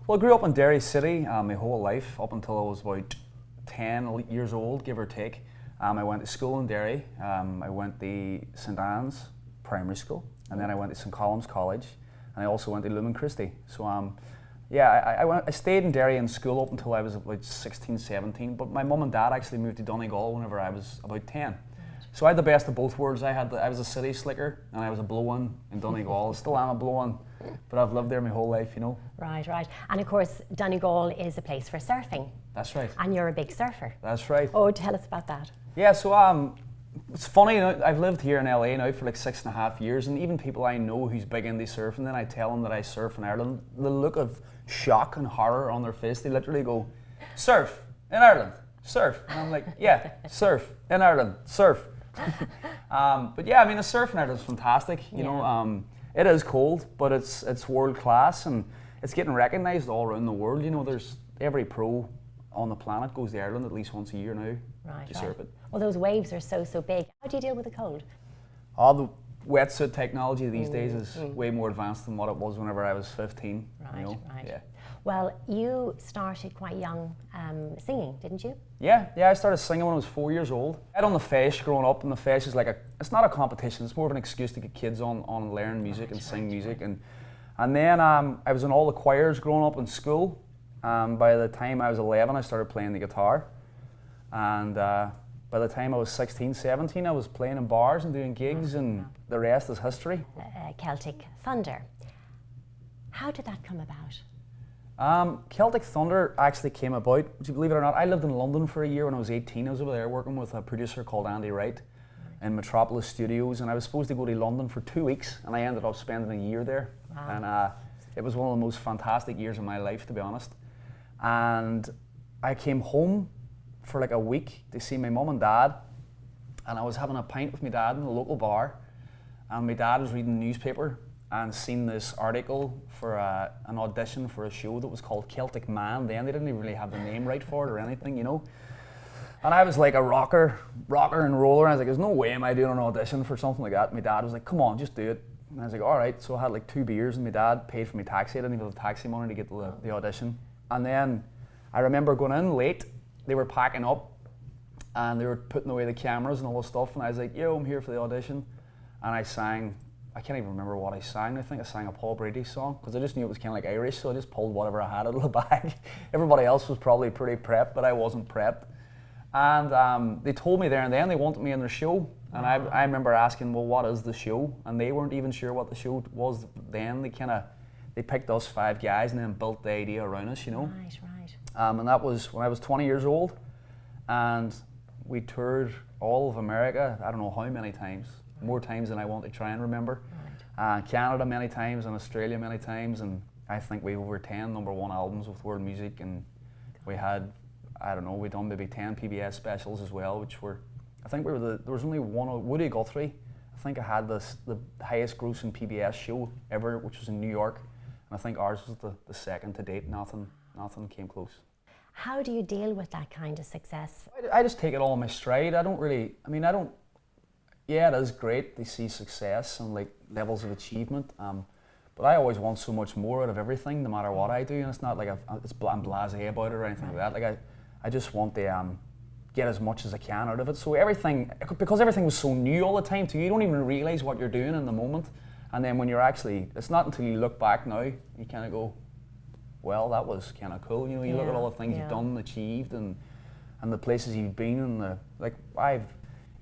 Well, I grew up in Derry City my whole life, up until I was about 10 years old, give or take. I went to school in Derry. I went to St Anne's Primary School, and then I went to St Colum's College, and I also went to Lumen Christi. So yeah, I stayed in Derry in school up until I was about 16, 17, but my mum and dad actually moved to Donegal whenever I was about 10. So I had the best of both worlds. I was a city slicker and I was a blow-in in Donegal. I still am a blow-in, but I've lived there my whole life, you know. Right. And of course, Donegal is a place for surfing. That's right. And you're a big surfer. That's right. Oh, tell us about that. Yeah, so it's funny, you know, I've lived here in LA now for like 6.5 years, and even people I know who's big into surfing, then I tell them that I surf in Ireland, the look of shock and horror on their face, they literally go, surf in Ireland, surf. And I'm like, yeah, surf in Ireland, surf. But yeah, I mean, the surf in Ireland is fantastic. You know, it is cold, but it's world class, and it's getting recognised all around the world. You know, there's every pro on the planet goes to Ireland at least once a year now to surf it. Well, those waves are so big. How do you deal with the cold? Oh, the wetsuit technology these days is way more advanced than what it was whenever I was 15. Right, you know? right. Yeah. Well, you started quite young singing, didn't you? Yeah, I started singing when I was 4 years old. I had on the Feis growing up, and the Feis is like it's not a competition, it's more of an excuse to get kids on and learn music and sing music. And then I was in all the choirs growing up in school. By the time I was 11, I started playing the guitar. And by the time I was 16, 17, I was playing in bars and doing gigs, and the rest is history. Celtic Thunder. How did that come about? Celtic Thunder actually came about, would you believe it or not, I lived in London for a year when I was 18. I was over there working with a producer called Andy Wright in Metropolis Studios, and I was supposed to go to London for 2 weeks, and I ended up spending a year there. Wow. And it was one of the most fantastic years of my life, to be honest. And I came home for like a week to see my mum and dad, and I was having a pint with my dad in a local bar, and my dad was reading the newspaper and seen this article for an audition for a show that was called Celtic Man. Then they didn't even really have the name right for it or anything, you know. And I was like a rocker and roller, and I was like, there's no way am I doing an audition for something like that. My dad was like, come on, just do it. And I was like, all right. So I had like 2 beers, and my dad paid for my taxi. I didn't even have taxi money to get to the audition. And then I remember going in late. They were packing up, and they were putting away the cameras and all this stuff. And I was like, yo, I'm here for the audition. And I sang, I can't even remember what I sang. I think I sang a Paul Brady song, because I just knew it was kind of like Irish, so I just pulled whatever I had out of the bag. Everybody else was probably pretty prepped, but I wasn't prepped. And they told me there and then they wanted me in their show. And I remember asking, well, what is the show? And they weren't even sure what the show was then. They picked us 5 guys and then built the idea around us, you know. Right. And that was when I was 20 years old. And we toured all of America, I don't know how many times. More times than I want to try and remember. Right. Canada many times, and Australia many times, and I think we have over 10 #1 albums with world music, and we had, I don't know, we done maybe 10 PBS specials as well, which were, I think there was only one, Woody Guthrie, I think I had the highest grossing PBS show ever, which was in New York, and I think ours was the second to date. Nothing came close. How do you deal with that kind of success? I just take it all in my stride. Yeah, it is great to see success and like levels of achievement, but I always want so much more out of everything, no matter what I do. And it's not like I'm blasé about it or anything like that. Like I just want to get as much as I can out of it. So because everything was so new all the time too, you don't even realize what you're doing in the moment. And then when you're actually, it's not until you look back now, you kind of go, well, that was kind of cool. You know, you look at all the things you've done, achieved, and the places you've been, and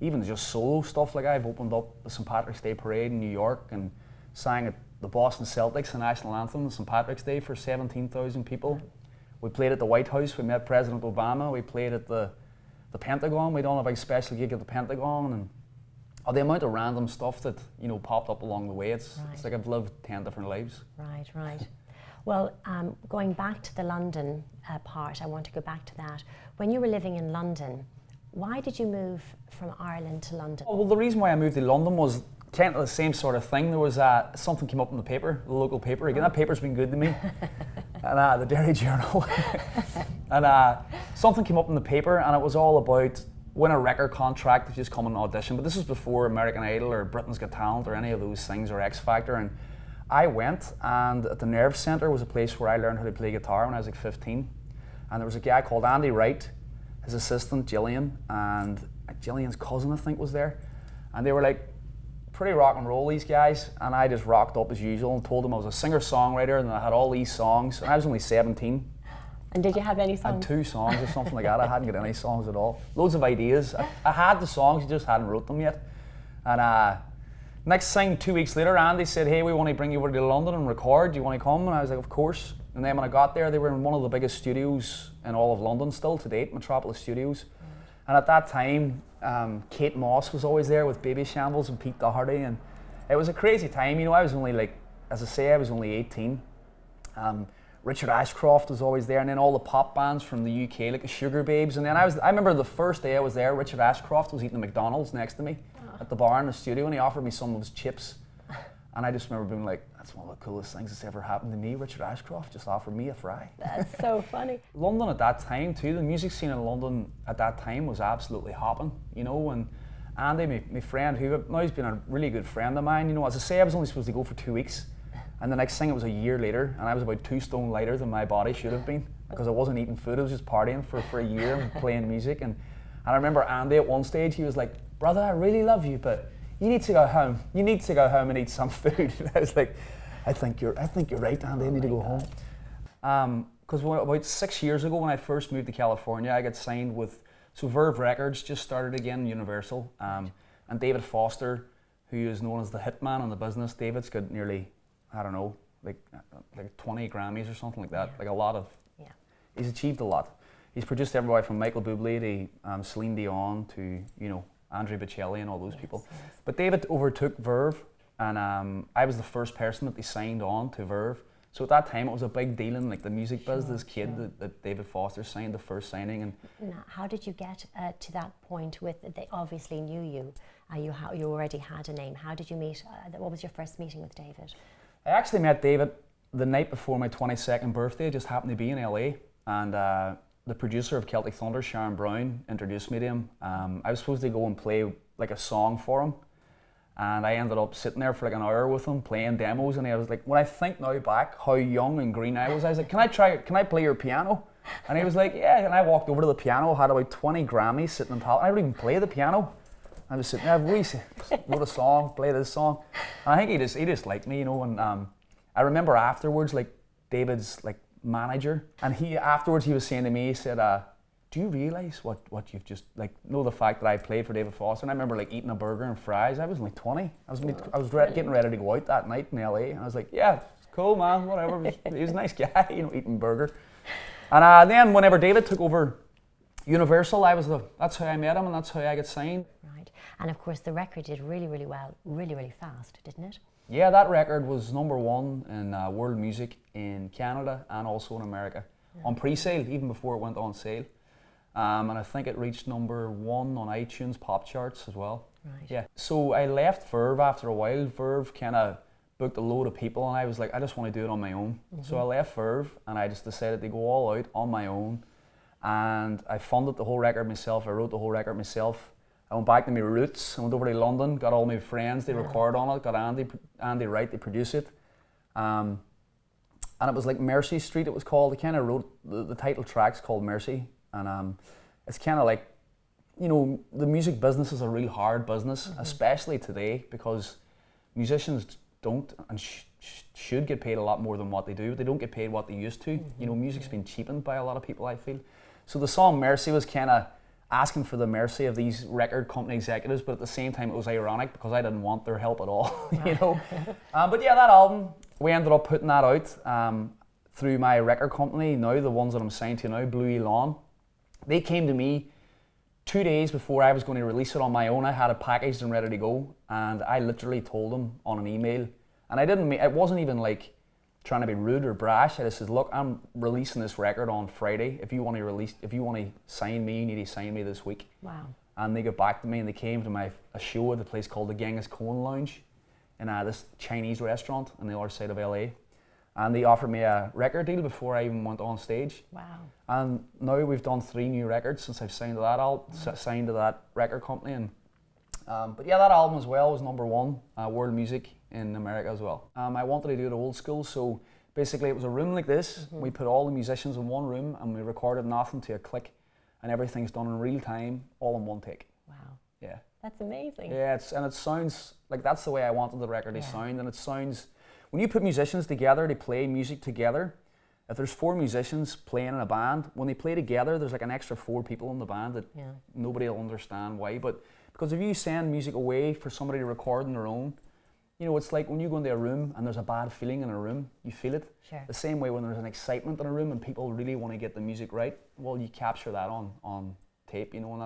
even just solo stuff, like I've opened up the St. Patrick's Day Parade in New York and sang at the Boston Celtics, the national anthem, St. Patrick's Day for 17,000 people. We played at the White House, we met President Obama, we played at the Pentagon, we done a big special gig at the Pentagon, and the amount of random stuff that, you know, popped up along the way, it's like I've lived 10 different lives. Right. Well, going back to the London part, I want to go back to that. When you were living in London, why did you move from Ireland to London? Well, the reason why I moved to London was kind of the same sort of thing. There was something came up in the paper, the local paper. Again, that paper's been good to me. And the Derry Journal. And something came up in the paper, and it was all about win a record contract if you just come and audition. But this was before American Idol or Britain's Got Talent or any of those things, or X Factor. And I went, and at the Nerve Centre was a place where I learned how to play guitar when I was like 15. And there was a guy called Andy Wright, his assistant Gillian, and Gillian's cousin I think was there. And they were like pretty rock and roll, these guys, and I just rocked up as usual and told them I was a singer-songwriter and I had all these songs, and I was only 17. And did you have any songs? I had 2 songs or something like that. I hadn't got any songs at all. Loads of ideas. I had the songs, I just hadn't wrote them yet. And next thing, 2 weeks later, Andy said, hey, we want to bring you over to London and record. Do you want to come? And I was like, of course. And then when I got there, they were in one of the biggest studios in all of London still to date, Metropolis Studios. And at that time, Kate Moss was always there with Baby Shambles and Pete Doherty. And it was a crazy time. You know, I was only like, as I say, I was only 18. Richard Ashcroft was always there, and then all the pop bands from the UK, like the Sugar Babes. And then I remember the first day I was there, Richard Ashcroft was eating a McDonald's next to me at the bar in the studio, and he offered me some of his chips. And I just remember being like, that's one of the coolest things that's ever happened to me. Richard Ashcroft just offered me a fry. That's so funny. London at that time too, the music scene in London at that time was absolutely hopping, you know. And Andy, my friend, who now he's been a really good friend of mine, you know, as I say, I was only supposed to go for 2 weeks. And the next thing, it was a year later, and I was about 2 stone lighter than my body should have been, because I wasn't eating food, I was just partying for a year and playing music. And I remember Andy at one stage, he was like, brother, I really love you, but you need to go home. You need to go home and eat some food. And I was like, I think you're right, Andy, I need to go home. Because about 6 years ago, when I first moved to California, I got signed with, so Verve Records just started again, Universal. And David Foster, who is known as the hitman in the business, David's got nearly, I don't know, like 20 Grammys or something like that. Like a lot of, he's achieved a lot. He's produced everybody from Michael Bublé to Celine Dion to, you know, Andrea Bocelli and all those people. Yes. But David overtook Verve, and I was the first person that they signed on to Verve. So at that time it was a big deal in like the music biz, this kid that David Foster signed, the first signing. And now, how did you get to that point with, they obviously knew you, you already had a name. How did you meet, what was your first meeting with David? I actually met David the night before my 22nd birthday. It just happened to be in LA, and the producer of Celtic Thunder, Sharon Brown, introduced me to him. I was supposed to go and play like a song for him, and I ended up sitting there for like an hour with him playing demos. And I was like, when I think now back how young and green I was like, can I play your piano? And he was like, yeah. And I walked over to the piano, had about 20 Grammys sitting on top. I didn't even play the piano. I was sitting there, wrote a song, played this song. And I think he just liked me, you know. And I remember afterwards, like David's like manager, and he was saying to me, he said, do you realise what you've just, like, know the fact that I played for David Foster? And I remember like eating a burger and fries. I was only 20. I was getting ready to go out that night in LA, and I was like, yeah, cool, man, whatever. He was a nice guy, you know, eating burger. And then whenever David took over Universal, that's how I met him, and that's how I got signed. Right, and of course the record did really, really well, really, really fast, didn't it? Yeah, that record was #1 in world music in Canada and also in America, on pre-sale, even before it went on sale. And I think it reached #1 on iTunes pop charts as well. Right. Yeah. So I left Verve after a while. Verve kind of booked a load of people, and I was like, I just want to do it on my own. Mm-hmm. So I left Verve, and I just decided to go all out on my own. And I funded the whole record myself. I wrote the whole record myself. I went back to my roots. I went over to London, got all my friends, they record on it, got Andy Wright, they produce it. And it was like Mercy Street, it was called. I kind of wrote, the title track's called Mercy. And it's kind of like, you know, the music business is a real hard business, especially today, because musicians don't and should get paid a lot more than what they do, but they don't get paid what they used to. You know, music's been cheapened by a lot of people, I feel. So the song Mercy was kind of asking for the mercy of these record company executives, but at the same time it was ironic because I didn't want their help at all, you know. But yeah, that album, we ended up putting that out through my record company now, the ones that I'm signed to now, Blue Elon. They came to me 2 days before I was going to release it on my own. I had it packaged and ready to go, and I literally told them on an email, and it wasn't even like trying to be rude or brash. I just said, look, I'm releasing this record on Friday. If you want to sign me, you need to sign me this week. Wow. And they got back to me, and they came to a show at a place called the Genghis Khan Lounge in this Chinese restaurant on the other side of LA. And they offered me a record deal before I even went on stage. Wow. And now we've done 3 new records since I've signed to that record company, and But yeah, that album as well was #1 world music in America as well. I wanted to do it old school, so basically it was a room like this. We put all the musicians in one room and we recorded nothing to a click, and everything's done in real time, all in one take. Wow. Yeah. That's amazing. Yeah, and it sounds like that's the way I wanted the record to sound, and it sounds, when you put musicians together to play music together, if there's 4 musicians playing in a band, when they play together, there's like an extra 4 people in the band that nobody will understand why. But because if you send music away for somebody to record on their own, you know, it's like when you go into a room and there's a bad feeling in a room, you feel it. Sure. The same way when there's an excitement in a room and people really want to get the music right, well, you capture that on tape, you know, and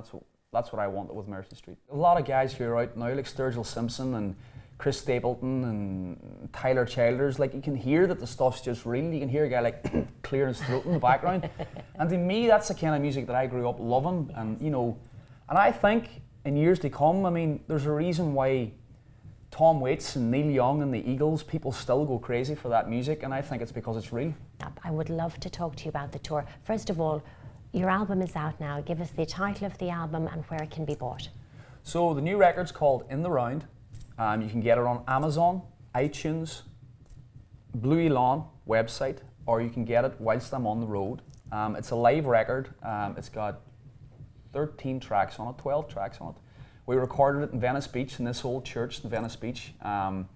that's what I wanted with Mercy Street. A lot of guys who are out now, like Sturgill Simpson and Chris Stapleton and Tyler Childers, like you can hear that the stuff's just real. You can hear a guy like clearing his throat in the background. And to me, that's the kind of music that I grew up loving. And, you know, and I think in years to come, I mean, there's a reason why Tom Waits and Neil Young and the Eagles, people still go crazy for that music, and I think it's because it's real. I would love to talk to you about the tour. First of all, your album is out now. Give us the title of the album and where it can be bought. So the new record's called In the Round. You can get it on Amazon, iTunes, Blue Elon website, or you can get it whilst I'm on the road. It's a live record. It's got 13 tracks on it, 12 tracks on it. We recorded it in Venice Beach, in this old church in Venice Beach. And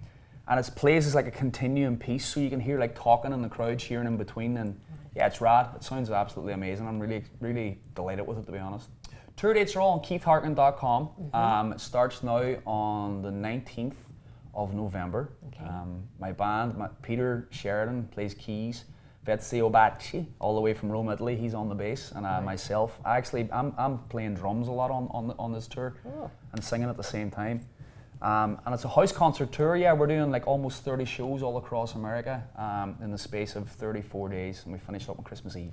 it plays as like a continuum piece, so you can hear like talking in the crowd, cheering in between, and yeah, it's rad. It sounds absolutely amazing. I'm really, really delighted with it, to be honest. Tour dates are all on keithharkin.com. It starts now on the 19th of November. Okay. My band, Peter Sheridan, plays keys. Vezio Bacci, all the way from Rome, Italy, he's on the bass, and myself. I'm playing drums a lot on this tour and singing at the same time. And it's a house concert tour. Yeah, we're doing like almost 30 shows all across America in the space of 34 days, and we finish up on Christmas Eve.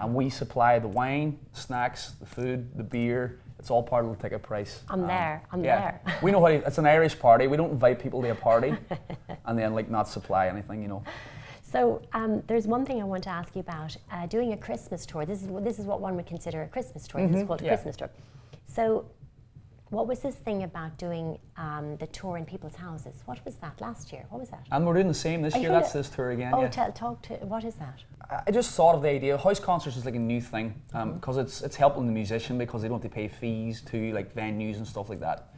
And we supply the wine, snacks, the food, the beer. It's all part of the ticket price. I'm there. We know how it's an Irish party. We don't invite people to a party and then like not supply anything, you know. So there's one thing I want to ask you about, doing a Christmas tour. This is what one would consider a Christmas tour. It's called a Christmas tour. So what was this thing about doing the tour in people's houses? What was that last year? What was that? And we're doing the same this year. That's this tour again. Oh, what is that? I just thought of the idea. House concerts is like a new thing because it's helping the musician because they don't have to pay fees to like venues and stuff like that.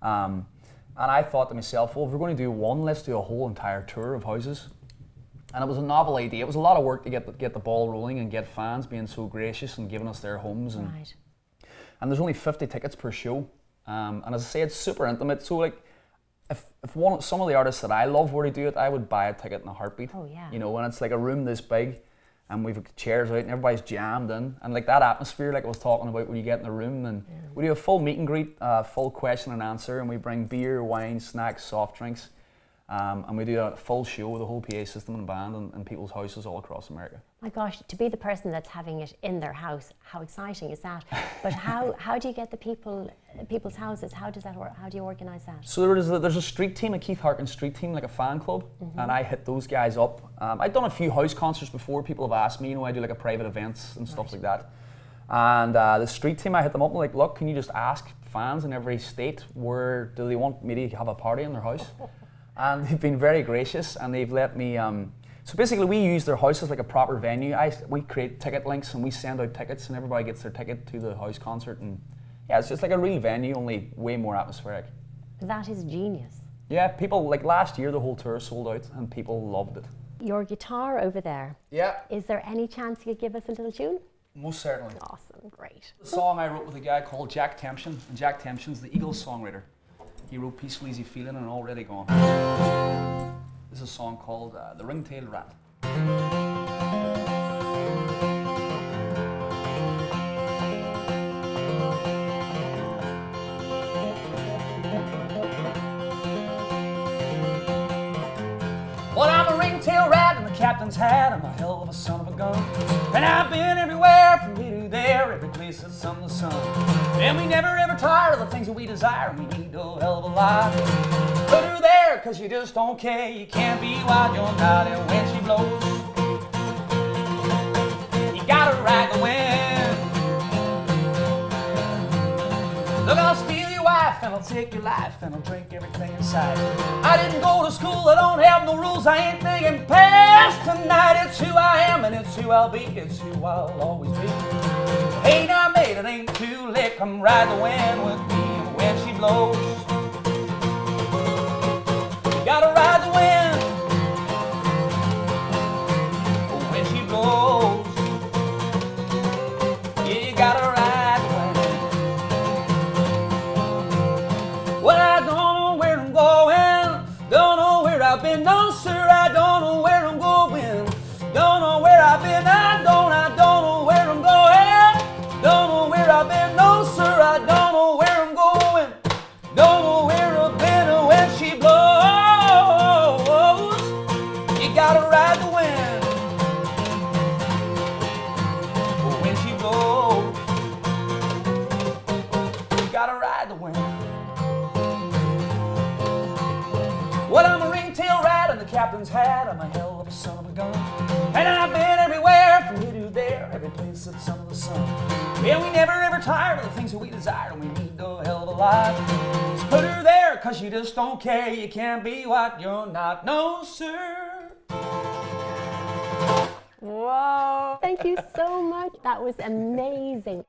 And I thought to myself, well, if we're going to do one, let's do a whole entire tour of houses. And it was a novel idea. It was a lot of work to get the ball rolling and get fans being so gracious and giving us their homes. And, and there's only 50 tickets per show. And as I say, it's super intimate. So like, if some of the artists that I love were to do it, I would buy a ticket in a heartbeat. Oh yeah. You know, and it's like a room this big, and we've got chairs out, and everybody's jammed in, and like that atmosphere, like I was talking about, when you get in the room, and we do a full meet and greet, full question and answer, and we bring beer, wine, snacks, soft drinks. And we do a full show with a whole PA system and band in people's houses all across America. My gosh, to be the person that's having it in their house, how exciting is that? But how do you get the people's houses? How does that work? How do you organise that? So there's a street team, a Keith Harkin street team, like a fan club, and I hit those guys up. I've done a few house concerts before. People have asked me, you know, I do like a private events and stuff like that. And the street team, I hit them up and like, look, can you just ask fans in every state where do they want me to have a party in their house? And they've been very gracious, and they've let me. So basically, we use their house as like a proper venue. We create ticket links, and we send out tickets, and everybody gets their ticket to the house concert. And yeah, it's just like a real venue, only way more atmospheric. That is genius. Yeah, people like last year, the whole tour sold out, and people loved it. Your guitar over there. Yeah. Is there any chance you could give us a little tune? Most certainly. Awesome, great. The song I wrote with a guy called Jack Tempchin, and Jack Tempchin's the Eagles songwriter. He wrote Peaceful Easy Feeling and Already Gone. This is a song called The Ring-Tailed Rat. Well, I'm a ring-tailed rat in the captain's hat. I'm a hell of a son of a gun. And I've been everywhere from here to there, every place that's sun to sun. And we never ever tire of the things that we desire, and we need a hell of a lot. Put her there, cause you just don't care. You can't be wild, you're not, and when she blows, you gotta ride the wind. Look, I'll steal your wife and I'll take your life and I'll drink everything inside. I didn't go to school, I don't have no rules, I ain't thinking past tonight. It's who I am and it's who I'll be, it's who I'll always be. Hey now mate, it ain't too late, come ride the wind with me when she blows. You gotta ride the wind when she blows. Yeah, you gotta ride the wind. Well, I don't know where I'm going, don't know where I've been, no sir, I don't know where I'm going, don't know where I've been, I don't know where I'm going, don't know where I've been, no sir, I don't know where I'm going, don't know where I've been when she blows. You gotta ride the wind when she blows. You gotta ride the wind. Well, I'm a ringtail rat in the captain's hat. I'm a hell of a son of a gun. And I've been everywhere, from here to there, every place that's under the sun. Yeah, we never ever tired of the things that we desire, and we need a hell of a life. Just put her there, cause you just don't care. You can't be what you're not, no sir. Whoa! Thank you so much. That was amazing.